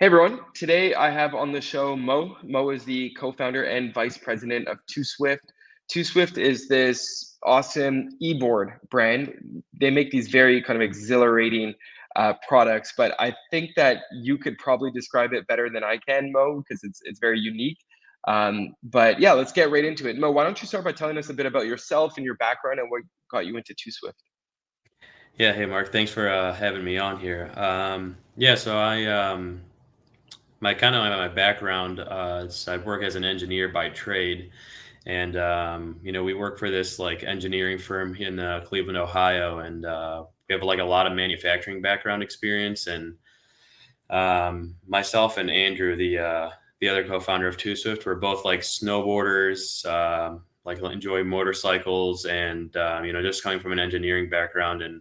Hey everyone, today I have on the show Mo. Mo is the co-founder and vice president of TwoSwift. TwoSwift is this awesome e-board brand. They make these very kind of exhilarating products, but I think that you could probably describe it better than I can, Mo, because it's very unique. But yeah, let's get right into it. Mo, why don't you start by telling us a bit about yourself and your background and what got you into TwoSwift? Yeah, hey Mark, thanks for having me on here. Yeah, so my kind of my background is I work as an engineer by trade, and we work for this like engineering firm in Cleveland, Ohio, and we have like a lot of manufacturing background experience. And myself and Andrew, the other co-founder of TwoSwift, we're both like snowboarders. Like enjoy motorcycles and just coming from an engineering background and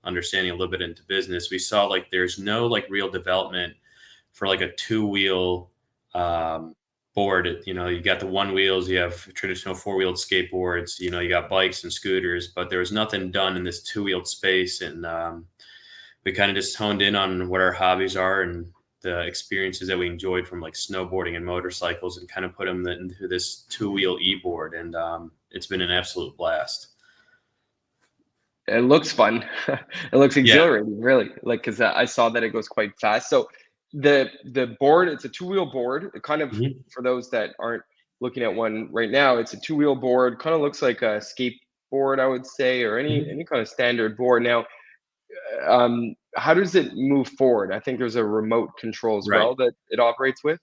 understanding a little bit into business, we saw like there's no like real development for like a two-wheel um, board. You got the one wheels, you have traditional four-wheeled skateboards, you got bikes and scooters, but there was nothing done in this two-wheeled space. And we kind of just honed in on what our hobbies are and the experiences that we enjoyed from like snowboarding and motorcycles and kind of put them into this two-wheel e-board. And it's been an absolute blast. It looks fun. It looks Yeah. exhilarating, really. Like, because I saw that it goes quite fast. So the board, it's a two-wheel board. It kind of, Mhm. for those that aren't looking at one right now, it's a two-wheel board. Kind of looks like a skateboard, I would say, or Mhm. any kind of standard board. Now, how does it move forward? I think there's a remote control as Right. well that it operates with.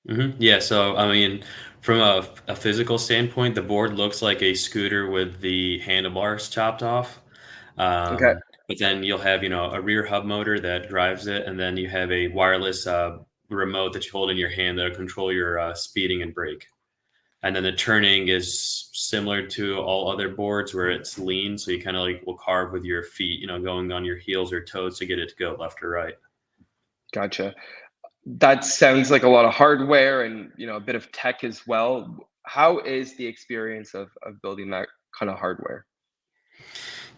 Yeah, so I mean, from a physical standpoint, the board looks like a scooter with the handlebars chopped off. Okay, But then you'll have, a rear hub motor that drives it, and then you have a wireless remote that you hold in your hand that'll control your speeding and brake. And then the turning is similar to all other boards where it's lean, so you kind of like will carve with your feet, going on your heels or toes to get it to go left or right. gotcha. That sounds like a lot of hardware and a bit of tech as well. How is the experience of building that kind of hardware?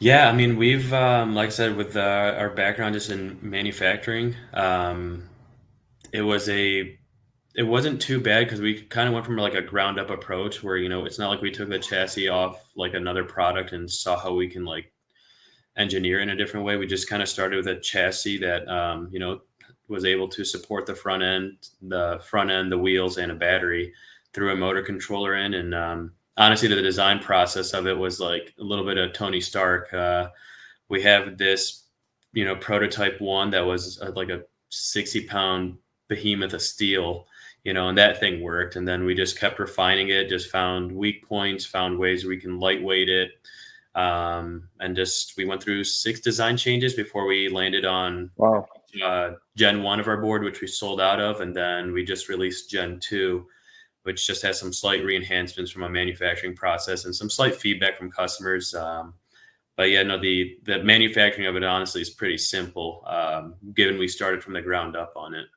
Yeah, I mean, we've, like I said, with our background just in manufacturing, it was it wasn't too bad because we kind of went from like a ground up approach where, it's not like we took the chassis off like another product and saw how we can like engineer in a different way. We just kind of started with a chassis that, was able to support the wheels, and a battery through a motor controller in. And honestly, the design process of it was like a little bit of Tony Stark. We have this, prototype one that was like a 60-pound behemoth of steel, and that thing worked. And then we just kept refining it, just found weak points, found ways we can lightweight it. And just we went through 6 design changes before we landed on Wow. Gen 1 of our board, which we sold out of. And then we just released Gen 2, which just has some slight re-enhancements from a manufacturing process and some slight feedback from customers. But yeah, no, the manufacturing of it honestly is pretty simple, given we started from the ground up on it.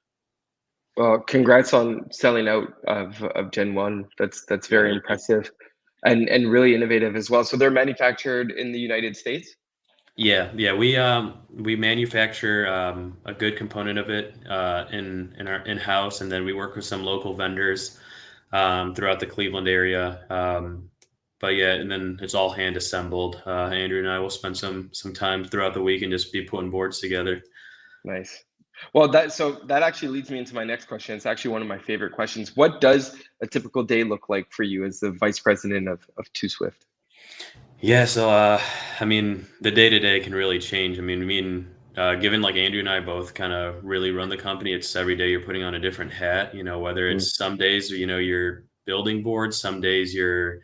Well, congrats on selling out of Gen 1. That's Yeah, very thank you. impressive and really innovative as well. So they're manufactured in the United States? Yeah. We manufacture a good component of it in our in house, and then we work with some local vendors throughout the Cleveland area. But yeah, and then it's all hand assembled. Andrew and I will spend some time throughout the week and just be putting boards together. Nice. Well, that actually leads me into my next question. It's actually one of my favorite questions. What does a typical day look like for you as the vice president of TwoSwift? Yeah, so I mean, the day to day can really change. Given like Andrew and I both kind of really run the company, it's every day you're putting on a different hat. Whether Mm, it's some days you're building boards, some days you're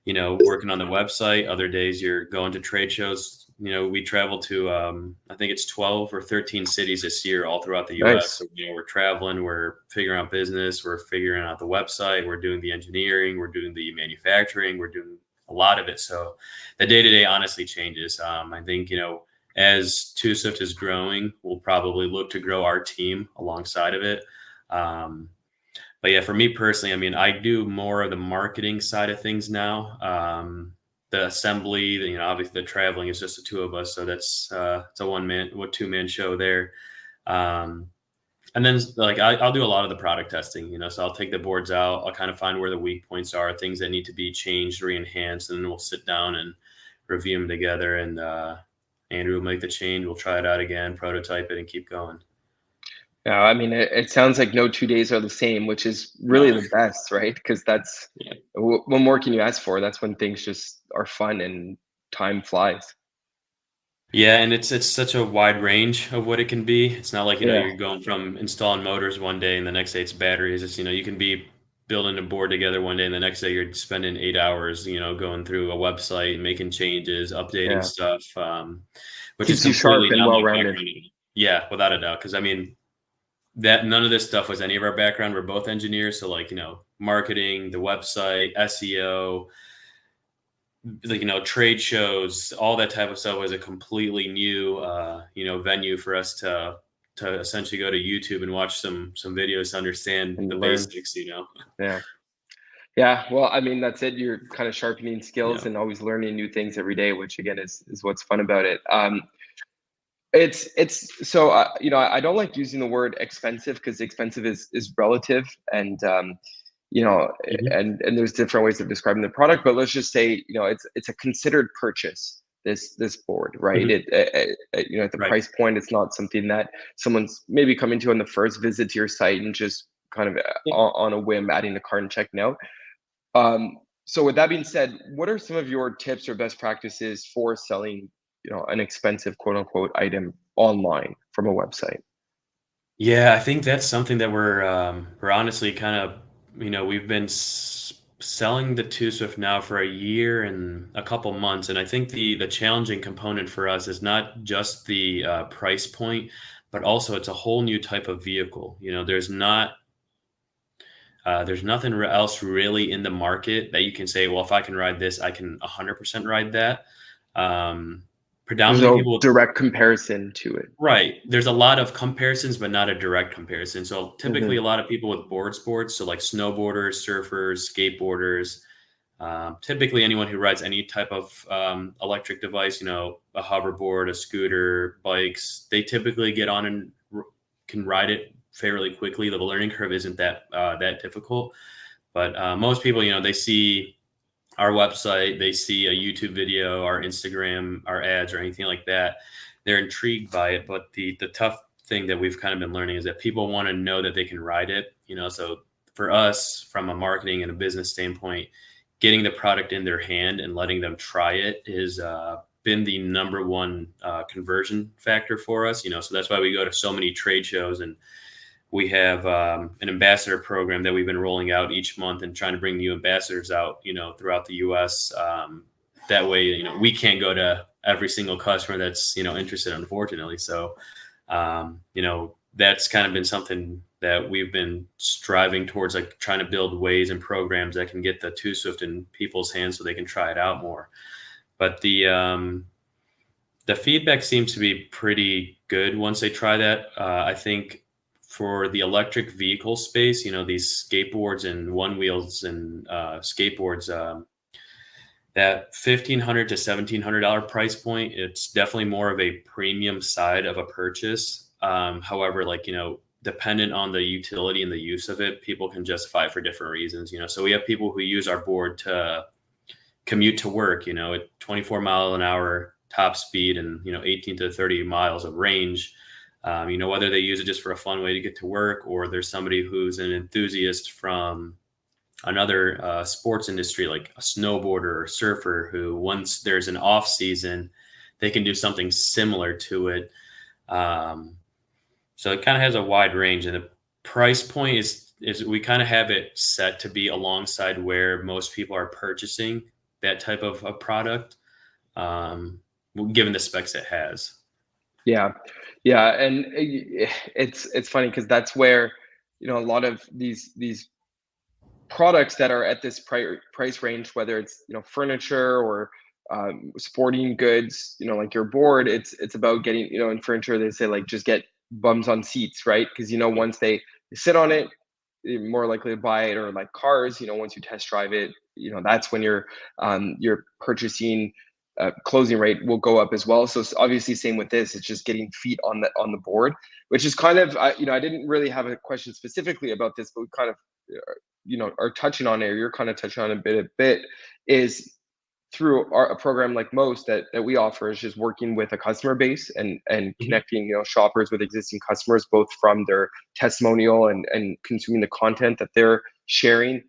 working on the website, other days you're going to trade shows. We travel to I think it's 12 or 13 cities this year, all throughout the U.S. nice. So we're traveling, we're figuring out business, we're figuring out the website, we're doing the engineering, we're doing the manufacturing, we're doing a lot of it. So the day to day honestly changes. I think as TwoSwift is growing, we'll probably look to grow our team alongside of it. Um, but yeah, for me personally, I mean, I do more of the marketing side of things now. The assembly, obviously the traveling is just the two of us, so that's it's a 2-man show there. Um, And then like I'll do a lot of the product testing, so I'll take the boards out. I'll kind of find where the weak points are, things that need to be changed or enhanced, and then we'll sit down and review them together. And Andrew will make the change. We'll try it out again, prototype it, and keep going. Yeah, I mean, it sounds like no 2 days are the same, which is really No, the best, right? Because that's yeah. what more can you ask for? That's when things just are fun and time flies. Yeah, and it's such a wide range of what it can be. It's not like, Yeah, you're going from installing motors one day and the next day it's batteries. It's, you can be building a board together one day and the next day you're spending 8 hours, going through a website, making changes, updating yeah. stuff, which is Keeps you sharp completely and not my well-rounded. background. Yeah, without a doubt. Because I mean, that none of this stuff was any of our background. We're both engineers, so like, marketing, the website, SEO, like, trade shows, all that type of stuff was a completely new venue for us to essentially go to YouTube and watch some videos to understand the And learn. basics. Yeah. Yeah. Well, I mean, that's it. You're kind of sharpening skills Yeah. and always learning new things every day, which again is what's fun about it. It's so I don't like using the word expensive because expensive is relative, and you know Mhm. and there's different ways of describing the product. But let's just say it's a considered purchase. This board, right? Mhm. At the Right. price point, it's not something that someone's maybe coming to on the first visit to your site and just kind of Yeah. on a whim adding the cart and checking out. So with that being said, what are some of your tips or best practices for selling, an expensive quote unquote item online from a website? Yeah, I think that's something that we're honestly kind of, we've been selling the Two Swift now for a year and a couple months, and I think the challenging component for us is not just the price point, but also it's a whole new type of vehicle. There's nothing else really in the market that you can say, well, if I can ride this, I can 100% ride that. Um, There's Predominantly no people. direct comparison to it. Right. There's a lot of comparisons, but not a direct comparison. So typically, Hmm. a lot of people with board sports, so like snowboarders, surfers, skateboarders, typically anyone who rides any type of electric device, a hoverboard, a scooter, bikes, they typically get on and can ride it fairly quickly. The learning curve isn't that difficult. But most people, they see our website, they see a YouTube video, our Instagram, our ads, or anything like that, they're intrigued by it. But the tough thing that we've kind of been learning is that people want to know that they can ride it. So for us, from a marketing and a business standpoint, getting the product in their hand and letting them try it is been the number one conversion factor for us. So that's why we go to so many trade shows, and we have an ambassador program that we've been rolling out each month and trying to bring new ambassadors out, throughout the U.S. That way, we can't go to every single customer that's, interested, unfortunately. So, that's kind of been something that we've been striving towards, like trying to build ways and programs that can get the Two Swift in people's hands so they can try it out more. But the feedback seems to be pretty good once they try that. I think for the electric vehicle space, these skateboards and one wheels and skateboards, that $1,500 to $1,700 price point, it's definitely more of a premium side of a purchase. However, like, dependent on the utility and the use of it, people can justify for different reasons. So we have people who use our board to commute to work, at 24-mile-an-hour top speed and 18 to 30 miles of range. Whether they use it just for a fun way to get to work, or there's somebody who's an enthusiast from another sports industry, like a snowboarder or surfer, who once there's an off season, they can do something similar to it. Um, so it kind of has a wide range, and the price point is we kind of have it set to be alongside where most people are purchasing that type of a product, um, given the specs it has. Yeah, yeah, and it's funny because that's where a lot of these products that are at this price range, whether it's furniture or sporting goods, like your board, it's about getting in furniture they say like just get bums on seats, right? Because once they sit on it, you're more likely to buy it. Or like cars, once you test drive it, that's when you're purchasing closing rate will go up as well. So obviously, same with this. It's just getting feet on the board, which is kind of I didn't really have a question specifically about this, but we kind of are touching on it. Or you're kind of touching on it a bit is through a program like Moast that we offer is just working with a customer base and Mhm. connecting shoppers with existing customers, both from their testimonial and consuming the content that they're sharing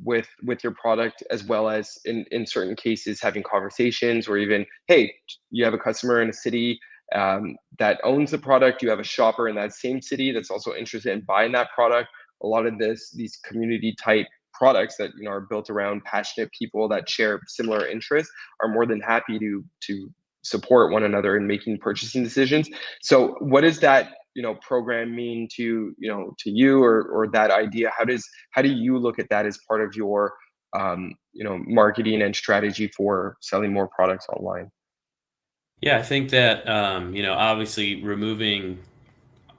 with your product, as well as in certain cases having conversations, or even, hey, you have a customer in a city that owns the product, you have a shopper in that same city that's also interested in buying that product. A lot of these community type products that are built around passionate people that share similar interests are more than happy to support one another in making purchasing decisions. So what does that program mean to you, or that idea? How do you look at that as part of your marketing and strategy for selling more products online? Yeah, I think that, obviously removing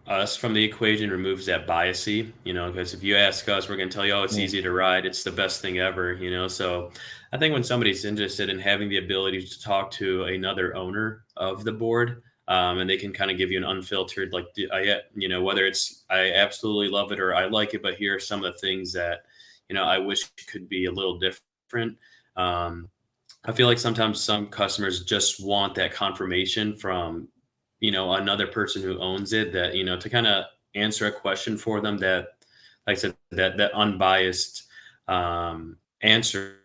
us from the equation removes that biasy, because if you ask us, we're going to tell you, oh, it's Mm. easy to ride. It's the best thing ever. So I think when somebody's interested in having the ability to talk to another owner of the board, and they can kind of give you an unfiltered, like, whether it's, I absolutely love it or I like it, but here are some of the things that, I wish could be a little different. Um, I feel like sometimes some customers just want that confirmation from, another person who owns it, that, to kind of answer a question for them that, like I said, that unbiased answer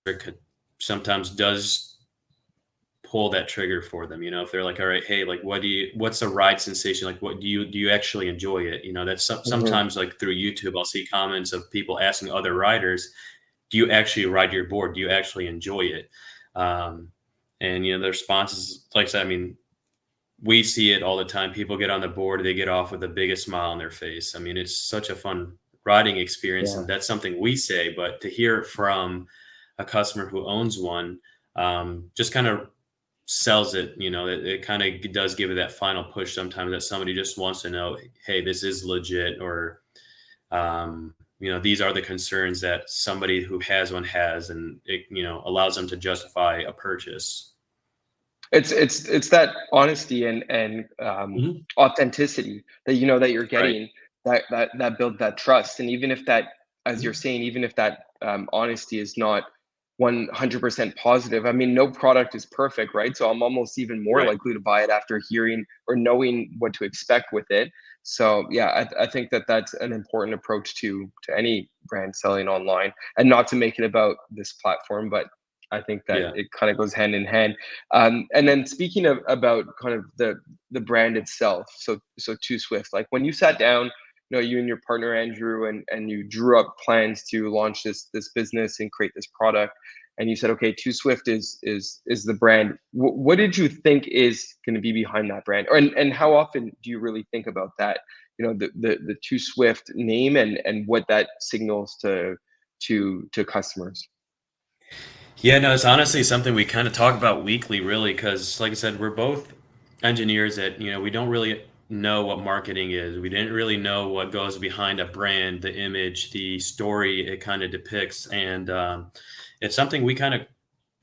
could sometimes does pull that trigger for them. If they're like, all right, hey, like, what's the ride sensation? Like, what do you actually enjoy it? That's Mhm. sometimes, like, through YouTube, I'll see comments of people asking other riders, do you actually ride your board? Do you actually enjoy it? Um, and the response is, like I said, I mean, we see it all the time. People get on the board, they get off with the biggest smile on their face. I mean, it's such a fun riding experience, Yeah. and that's something we say. But to hear it from a customer who owns one, just kind of sells it. It kind of does give it that final push sometimes, that somebody just wants to know, hey, this is legit, or these are the concerns that somebody who has one has, and it, allows them to justify a purchase. It's that honesty and Mhm. authenticity that you're Right. getting, that build that trust. And even if that, as you're Mhm. saying, even if that honesty is not 100% positive, I mean, no product is perfect, right? So I'm almost even more Right. likely to buy it after hearing or knowing what to expect with it. So yeah, I think that that's an important approach to any brand selling online, and not to make it about this platform, but I think that Yeah. it kind of goes hand in hand. And then speaking of about kind of the brand itself, so Two Swift, like when you sat down, you and your partner Andrew, and you drew up plans to launch this business and create this product, and you said, okay, Two Swift is the brand. What did you think is going to be behind that brand, or and how often do you really think about that? The Two Swift name and what that signals to customers. Yeah, no, it's honestly something we kind of talk about weekly, really, because, like I said, we're both engineers that, we don't really know what marketing is. We didn't really know what goes behind a brand, the image, the story it kind of depicts. And it's something we kind of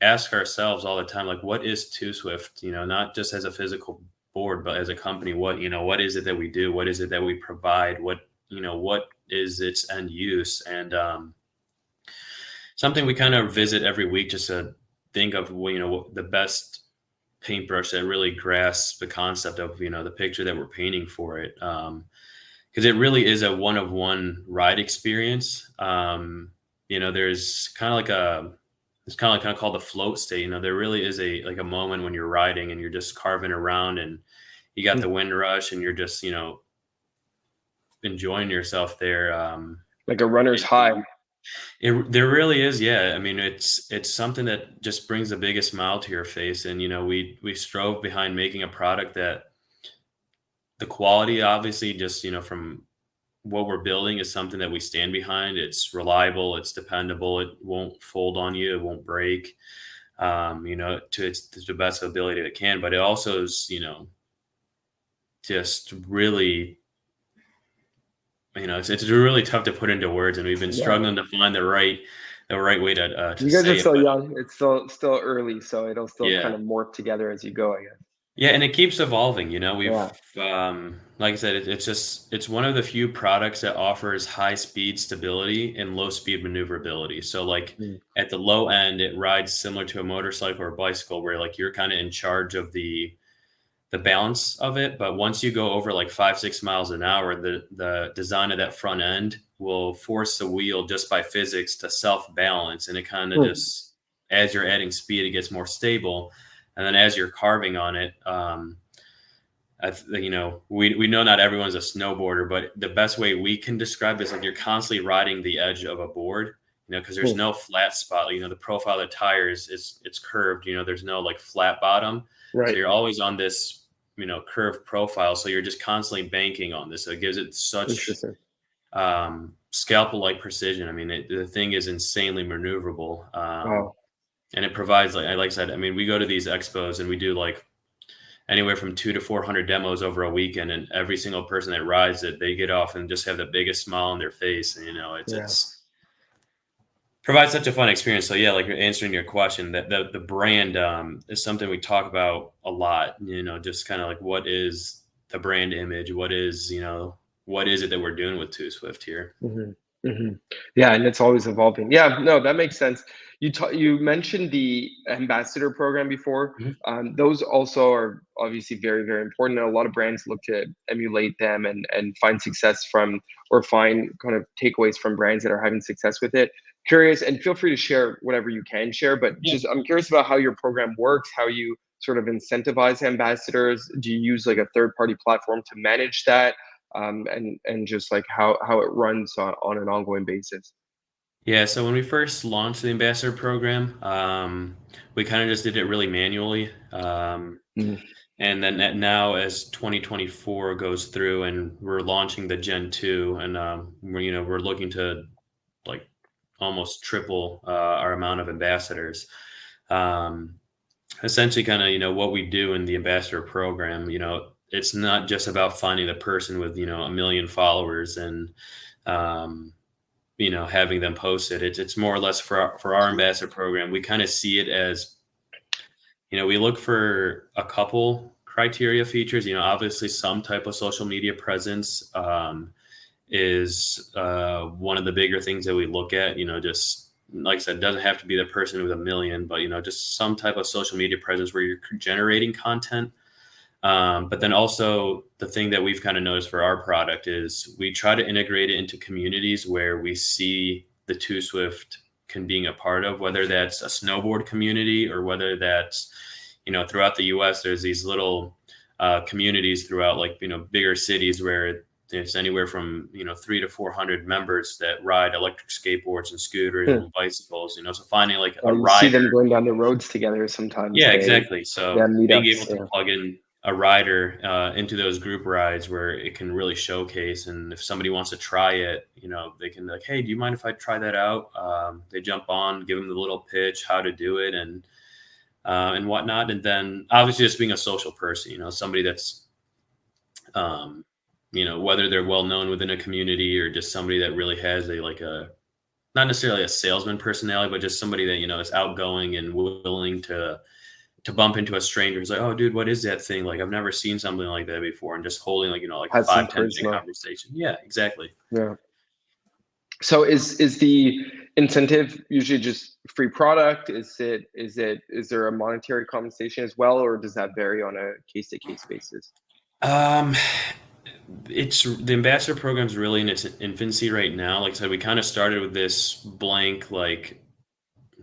ask ourselves all the time, like, what is Two Swift? Not just as a physical board, but as a company. What is it that we do? What is it that we provide? What is its end use? And something we kind of visit every week, just to think of, the best paintbrush that really grasps the concept of, the picture that we're painting for it. Because it really is a one of one ride experience. There's kind of like it's kind of called the float state. There really is a moment when you're riding and you're just carving around, and you got the wind rush, and you're just, enjoying yourself there. Like a runner's It, high. there really is, yeah. I mean, it's something that just brings the biggest smile to your face, and we strove behind making a product that the quality, obviously, just from what we're building, is something that we stand behind. It's reliable, it's dependable, it won't fold on you, it won't break. To the best of ability that it can, but it also is, just really, it's really tough to put into words, and we've been Yeah. struggling to find the right the right way to You guys are say it, still but young. It's still early, so it'll still kind yeah. of morph together as you go, I guess. Yeah, and it keeps evolving, you know, we've, Yeah. like I said, it's one of the few products that offers high speed stability and low speed maneuverability. So, like, Mm. at the low end, it rides similar to a motorcycle or bicycle where, like, you're kinda in charge of the balance of it, but once you go over, like, 5, 6 miles an hour, the design of that front end will force the wheel just by physics to self-balance, and it kinda Hmm. just as you're adding speed, it gets more stable, and then as you're carving on it, you know, we know not everyone's a snowboarder, but the best way we can describe it is like you're constantly riding the edge of a board, you know, because there's Hmm. no flat spot. You know, the profile of the tires is it's curved. You know, there's no like flat bottom, so Right. you're always on this, you know, curved profile. So you're just constantly banking on this. So it gives it such Interesting. scalpel like precision. I mean, the thing is insanely maneuverable, Wow. and it provides like I said. I mean, we go to these expos and we do like anywhere from 2 to 400 demos over a weekend, and every single person that rides it, they get off and just have the biggest smile on their face. And, you know, Yeah. it's provides such a fun experience. So yeah, like answering your question, that the brand is something we talk about a lot. You know, just kind of like what is the brand image? What is, you know, what is it that we're doing with Two Swift here? Mhm, mhm. Yeah, and it's always evolving. Yeah, no, that makes sense. You mentioned the ambassador program before. Mhm. Those also are obviously very, very important, and a lot of brands look to emulate them and find success from or find kind of takeaways from brands that are having success with it. Curious, and feel free to share whatever you can share, but Yeah. just I'm curious about how your program works, how you sort of incentivize ambassadors. Do you use like a third party platform to manage that? And just like how it runs on an ongoing basis. Yeah, so when we first launched the ambassador program, we kind of just did it really manually. Mm. And then now, as 2024 goes through, and we're launching the Gen 2, and we're looking to like almost triple our amount of ambassadors. Um, Essentially, kind of what we do in the ambassador program. It's not just about finding the person with a million followers and um, having them post it. It's more or less for our ambassador program. We kind of see it as we look for a couple criteria features. Obviously, some type of social media presence is one of the bigger things that we look at. Just like I said, it doesn't have to be the person with a million, but just some type of social media presence where you're generating content. But then also the thing that we've kind of noticed for our product is we try to integrate it into communities where we see the Two Swift can being a part of, whether that's a snowboard community or whether that's, throughout the US, there's these little communities throughout like, bigger cities where there's anywhere from, 3 to 400 members that ride electric skateboards and scooters Hmm. and bicycles, so finding like a You see rider. them going down the roads together sometimes. Yeah, Hey, exactly. yeah, So being able meetups. to Yeah, plug in a rider into those group rides where it can really showcase, and if somebody wants to try it, they can be like, "Hey, do you mind if I try that out?" They jump on, give them the little pitch, how to do it, and whatnot. And then obviously, just being a social person, somebody that's um, whether they're well known within a community or just somebody that really has a not necessarily a salesman personality, but just somebody that is outgoing and willing to bump into a stranger who's like, "Oh, dude, what is that thing? Like, I've never seen something like that before," and just holding like a has some 5-10 minute charisma. conversation. Yeah, exactly. Yeah. So is the incentive usually just free product? Is there a monetary compensation as well, or does that vary on a case to case basis? Um, it's the ambassador program is really in its infancy right now. Like I said, we kind of started with this blank, like,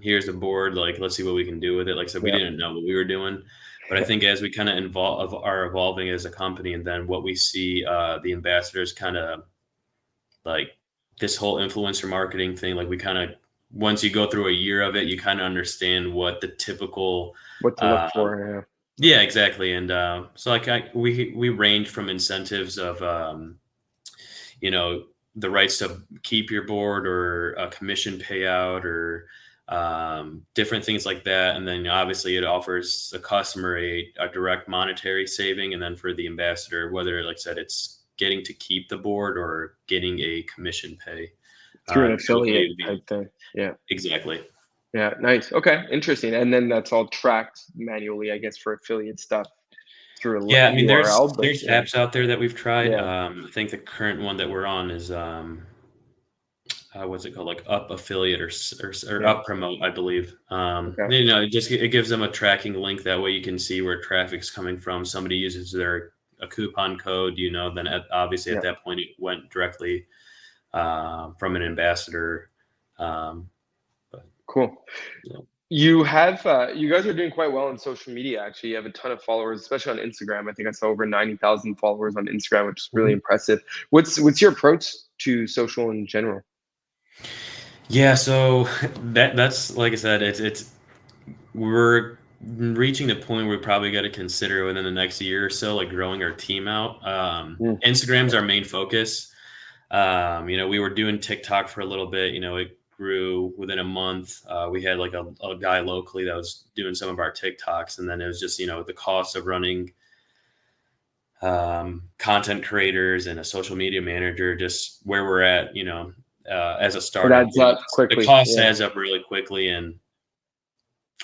here's the board, like, let's see what we can do with it. Like I said, we Yeah. didn't know what we were doing, but I think as we kind of are evolving as a company, and then what we see, the ambassadors kind of like this whole influencer marketing thing, like we kind of once you go through a year of it, you kind of understand what the typical What to look um, for? yeah, exactly. And so like we range from incentives of you know the rights to keep your board or a commission payout or different things like that. And then obviously it offers the customer a direct monetary saving, and then for the ambassador, whether like I said, it's getting to keep the board or getting a commission pay. Through an Typically, affiliate it'd be type thing. Yeah. exactly. Yeah. Nice. Okay. Interesting. And then that's all tracked manually, I guess, for affiliate stuff through a Yeah, I mean, URL. But there's yeah. apps out there that we've tried. Yeah. I think the current one that we're on is what's it called, like Up Affiliate or Yeah. Up Promote, I believe. Okay. It just it gives them a tracking link. That way, you can see where traffic's coming from. Somebody uses their a coupon code, then obviously at Yeah. that point it went directly from an ambassador. Um, but Cool. you know. You have you guys are doing quite well on social media. Actually, you have a ton of followers, especially on Instagram. I think I saw over 90,000 followers on Instagram, which is really Mhm. impressive. What's your approach to social in general? Yeah, so that's like I said, it's we're reaching the point where we probably got to consider within the next year or so, like growing our team out. Mm, Instagram's our main focus. We were doing TikTok for a little bit. It grew within a month. We had like a guy locally that was doing some of our TikToks, and then it was just the cost of running content creators and a social media manager, just where we're at. As a it startup, adds up the quickly. cost Yeah. adds up really quickly, and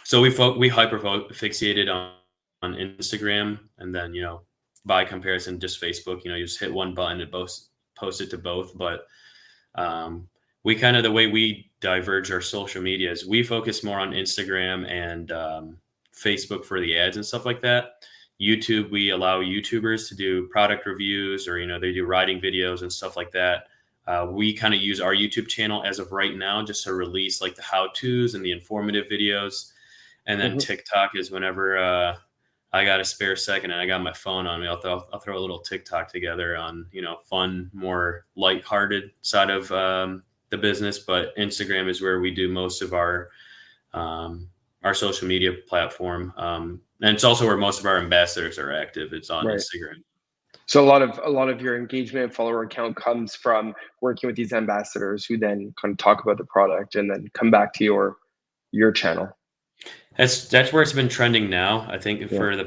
so we hyper fixated on Instagram, and then by comparison, just Facebook. You just hit one button and post it to both. But we kind of the way we diverge our social media is we focus more on Instagram and Facebook for the ads and stuff like that. YouTube, we allow YouTubers to do product reviews, or they do riding videos and stuff like that. We kind of use our YouTube channel as of right now just to release like the how-tos and the informative videos. And then Hmm. TikTok is whenever I got a spare second and I got my phone on me, I'll throw a little TikTok together on fun, more lighthearted side of the business. But Instagram is where we do most of our social media platform, and it's also where most of our ambassadors are active. It's on Right. Instagram. So a lot of your engagement follower count comes from working with these ambassadors who then kind of talk about the product and then come back to your channel. That's where it's been trending now. I think Yeah.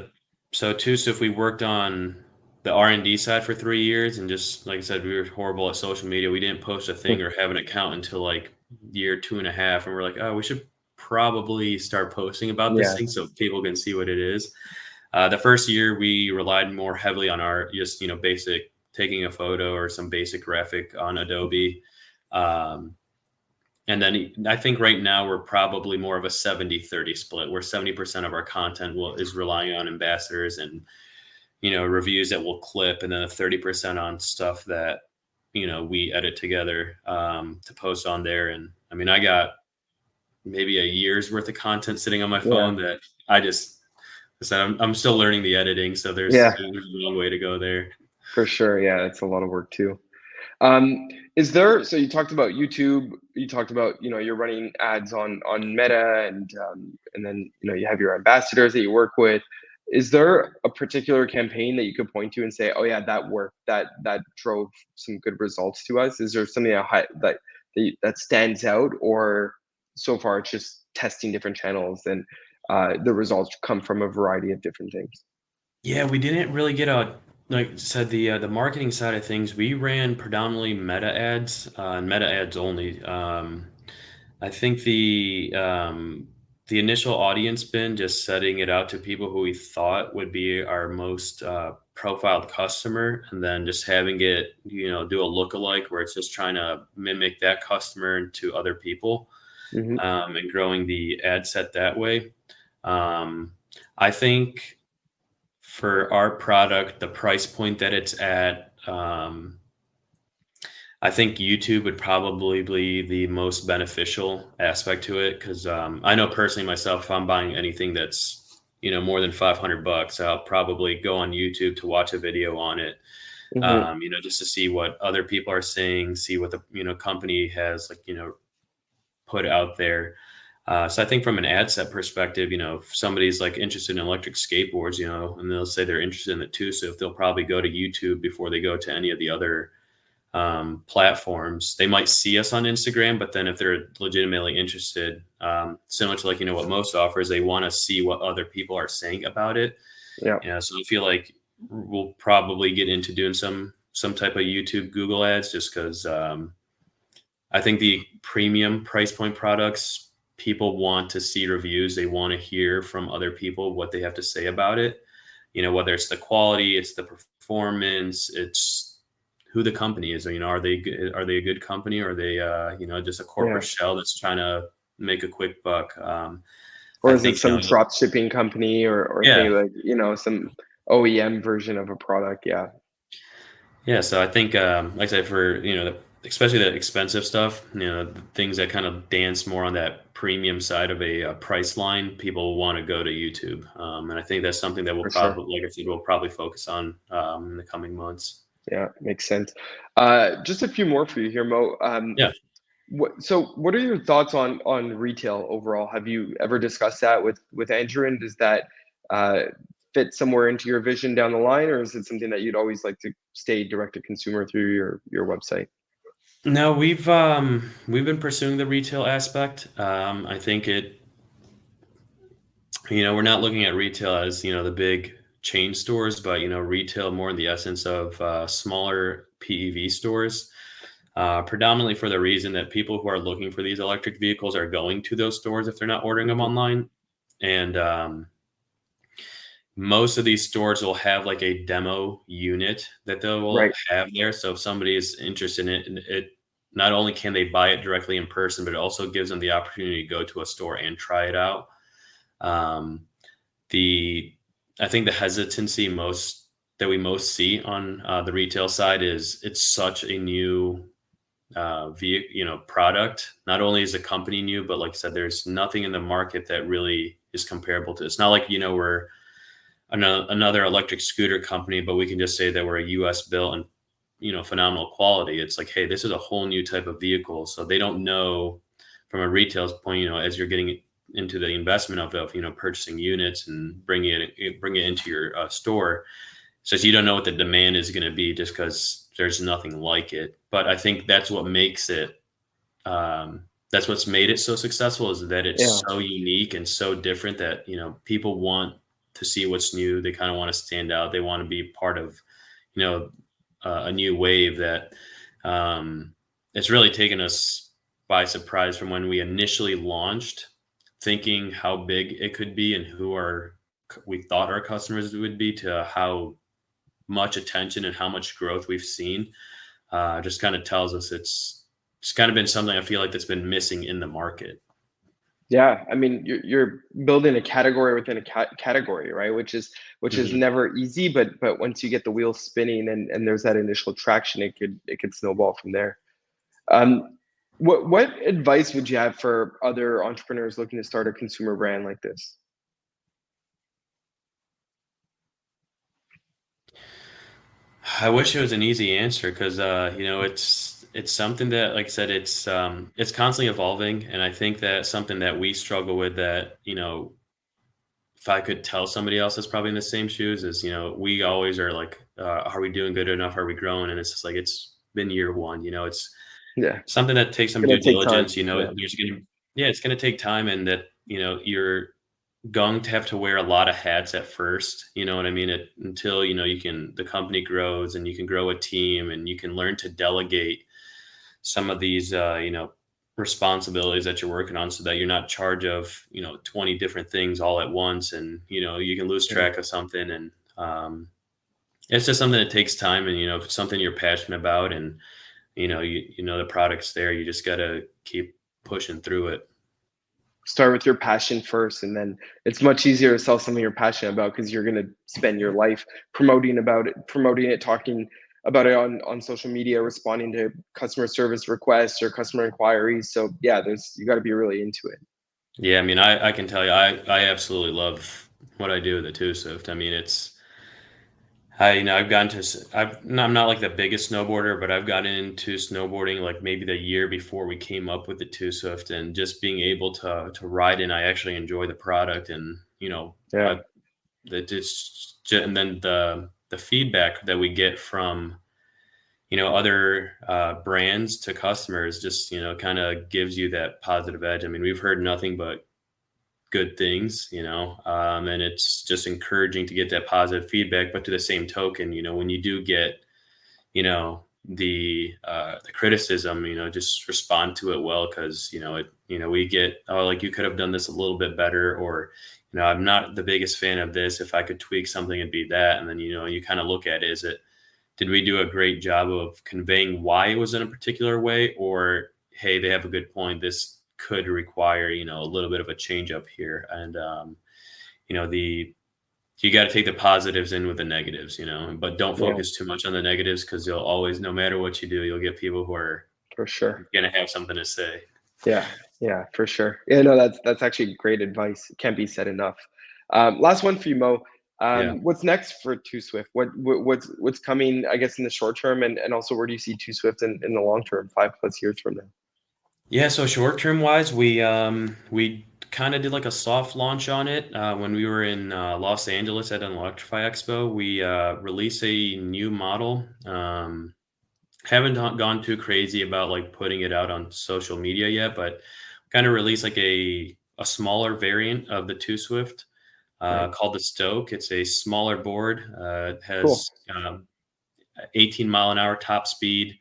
so if we worked on the R&D side for 3 years, and just like I said, we were horrible at social media. We didn't post a thing or have an account until like year 2.5, and we're like, oh, we should probably start posting about this Yeah. thing so people can see what it is. The first year we relied more heavily on our just basic taking a photo or some basic graphic on Adobe. Um, and then I think right now we're probably more of a 70-30 split, where 70% of our content is relying on ambassadors and, reviews that we'll clip, and then the 30% on stuff that, we edit together to post on there. And I mean, I got maybe a year's worth of content sitting on my Yeah. phone that I said, I'm still learning the editing. So Yeah. there's a long way to go there. For sure. Yeah. It's a lot of work too. Um, is there, so you talked about YouTube, you talked about, you're running ads on Meta and then, you have your ambassadors that you work with. Is there a particular campaign that you could point to and say, oh yeah, that worked, that drove some good results to us? Is there something that stands out, or so far it's just testing different channels and the results come from a variety of different things? Yeah, we didn't really get like I said, the marketing side of things. We ran predominantly meta ads and meta ads only. I think the initial audience been just setting it out to people who we thought would be our most profiled customer, and then just having it do a lookalike where it's just trying to mimic that customer to other people, Hmm. and growing the ad set that way. I think for our product, the price point that it's at, I think YouTube would probably be the most beneficial aspect to it, because I know personally myself, if I'm buying anything that's more than $500, I'll probably go on YouTube to watch a video on it, Hmm. just to see what other people are saying, see what the company has like put out there. So I think from an ad set perspective, if somebody's like interested in electric skateboards, and they'll say they're interested in it too, so if they'll probably go to YouTube before they go to any of the other platforms. They might see us on Instagram, but then if they're legitimately interested, similar to like what Moast offers, they want to see what other people are saying about it. Yeah. So I feel like we'll probably get into doing some type of YouTube Google ads, just because I think the premium price point products, people want to see reviews. They want to hear from other people what they have to say about it. Whether it's the quality, it's the performance, it's who the company is. Are they a good company, or are they, just a Yeah. corporate shell that's trying to make a quick buck? I Or is it think, some drop shipping company or thing yeah, like, some OEM version of a product? Yeah, yeah. So I think, like I said, for especially the expensive stuff, the things that kind of dance more on that premium side of a, price line, people want to go to YouTube, and I think that's something that we'll for sure. probably, like I said, we'll probably focus on, in the coming months. Yeah, makes sense. Just a few more for you here, Mo. Yeah. What are your thoughts on retail overall? Have you ever discussed that with Andrew, and does that uh, fit somewhere into your vision down the line, or is it something that you'd always like to stay direct to consumer through your website? No, we've been pursuing the retail aspect. I think we're not looking at retail as, the big chain stores, but retail more in the essence of, smaller PEV stores. Predominantly for the reason that people who are looking for these electric vehicles are going to those stores if they're not ordering them Mhm. online. And most of these stores will have like a demo unit that they will Right. have there. So if somebody is interested in it, not only can they buy it directly in person, but it also gives them the opportunity to go to a store and try it out. Um, the I think the hesitancy most that we most see on, the retail side is it's such a new, product. Not only is the company new, but like I said, there's nothing in the market that really is comparable to. It's not like, we're another electric scooter company, but we can just say that we're a U.S. built and, phenomenal quality. It's like, hey, this is a whole new type of vehicle, so they don't know from a retail point. As you're getting into the investment of purchasing units and bring it into your, store, so you don't know what the demand is going to be just because there's nothing like it. But I think that's what makes it. That's what's made it so successful, is that it's Yeah. so unique and so different that people want to see what's new. They kind of want to stand out. They want to be part of you know a new wave that, it's really taken us by surprise from when we initially launched, thinking how big it could be and who we thought our customers would be, to how much attention and how much growth we've seen. Just kind of tells us it's kind of been something I feel like that's been missing in the market. Yeah, I mean, you're building a category within a category, right? Which is Mhm. never easy, but once you get the wheels spinning and there's that initial traction, it could snowball from there. Um, what advice would you have for other entrepreneurs looking to start a consumer brand like this? I wish it was an easy answer because, it's something that, like I said, it's constantly evolving, and I think that something that we struggle with, that if I could tell somebody else that's probably in the same shoes, is we always are like, are we doing good enough? Are we growing? And it's just like, it's been year one. It's Yeah, something that takes it's some gonna due take diligence. time. Yeah, Yeah, it's gonna take time, and that you're going to have to wear a lot of hats at first, you know what I mean? Until the company grows and you can grow a team and you can learn to delegate some of these, responsibilities that you're working on, so that you're not in charge of 20 different things all at once, and you can lose yeah. track of something. And, it's just something that takes time, and if it's something you're passionate about, and the product's there, you just got to keep pushing through it. Start with your passion first, and then it's much easier to sell something you're passionate about because you're gonna spend your life promoting it, talking about it on social media, responding to customer service requests or customer inquiries. So yeah, there's you got to be really into it. Yeah, I mean, I can tell you, I absolutely love what I do with the Two Swift. I mean, I've gotten to, I'm not like the biggest snowboarder, but I've gotten into snowboarding like maybe the year before we came up with the Two Swift, and just being able to ride in, I actually enjoy the product, and Yeah. and then the feedback that we get from other, brands to customers, just kind of gives you that positive edge. I mean, we've heard nothing but good things, and it's just encouraging to get that positive feedback. But to the same token, when you do get, the criticism, just respond to it well, because we get, oh, like, you could have done this a little bit better, or I'm not the biggest fan of this. If I could tweak something, it'd be that. And then you kind of look at it, did we do a great job of conveying why it was in a particular way, or hey, they have a good point, this could require a little bit of a change up here. And the you got to take the positives in with the negatives, but don't Yeah, focus too much on the negatives, because you'll always, no matter what you do, you'll get people who are for sure. going to have something to say. Yeah, yeah, for sure. Yeah, no, that's actually great advice. It can't be said enough. Last one for you, Mo. Yeah. What's next for Two Swift? What's coming? I guess in the short term, and also where do you see Two Swift in the long term, 5+ years from now? Yeah, so short term wise, we kind of did like a soft launch on it when we were in Los Angeles at an Electrify Expo. We released a new model. Haven't gone too crazy about like putting it out on social media yet, but kind of released like a smaller variant of the Two Swift Right. called the Stoke. It's a smaller board. It Cool. has 18-mile-an-hour top speed.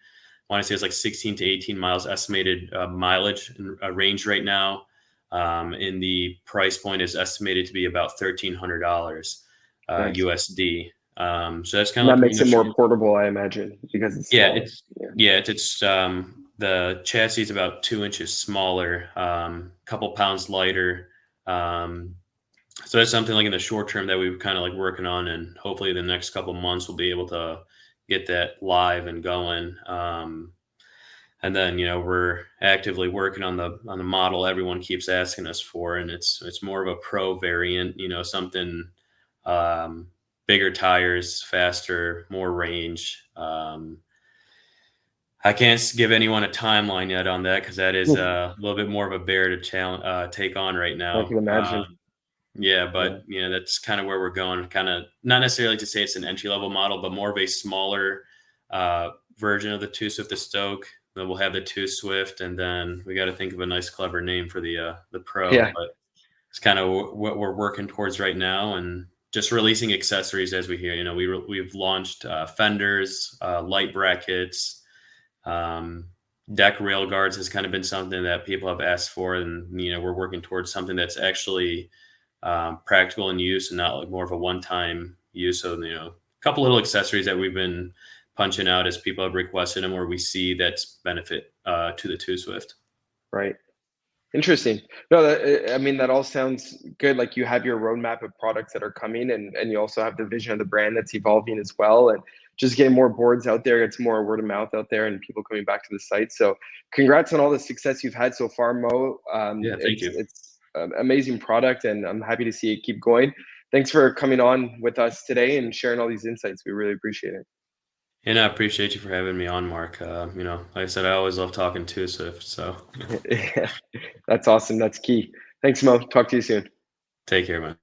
I want to say it's like 16 to 18 miles estimated mileage and range right now. And the price point is estimated to be about $1,300 Nice. USD. So that's kind And of that like, makes it more portable, I imagine, because it's yeah, smaller. Yeah. it's the chassis is about 2 inches smaller, couple pounds lighter. Um, so that's something like in the short term that we've kind of like working on, and hopefully the next couple months we'll be able to get that live and going. And then we're actively working on the model everyone keeps asking us for, and it's more of a pro variant, something um, bigger tires, faster, more range. I can't give anyone a timeline yet on that, because that is a little bit more of a bear to take on right I now. can imagine. Yeah, Yeah. but that's kind of where we're going. Kind of not necessarily to say it's an entry level model, but more of a smaller version of the Two Swift, the Stoke. Then we'll have the Two Swift, and then we got to think of a nice, clever name for the Pro. Yeah. But it's kind of what we're working towards right now, and just releasing accessories as we hear. We've launched fenders, light brackets, um, deck rail guards has kind of been something that people have asked for, and we're working towards something that's actually practical in use and not like more of a one-time use. So a couple little accessories that we've been punching out as people have requested them, or we see that's benefit to the Two Swift. Right. Interesting. No, I mean, that all sounds good. Like you have your roadmap of products that are coming, and you also have the vision of the brand that's evolving as well. And just getting more boards out there, it's more word of mouth out there, and people coming back to the site. So, congrats on all the success you've had so far, Mo. Yeah, thank you. It's an amazing product, and I'm happy to see it keep going. Thanks for coming on with us today and sharing all these insights. We really appreciate it. And I appreciate you for having me on, Mark. Like I said, I always love talking to Swift. So Yeah, that's awesome. That's key. Thanks, Mo. Talk to you soon. take care, man.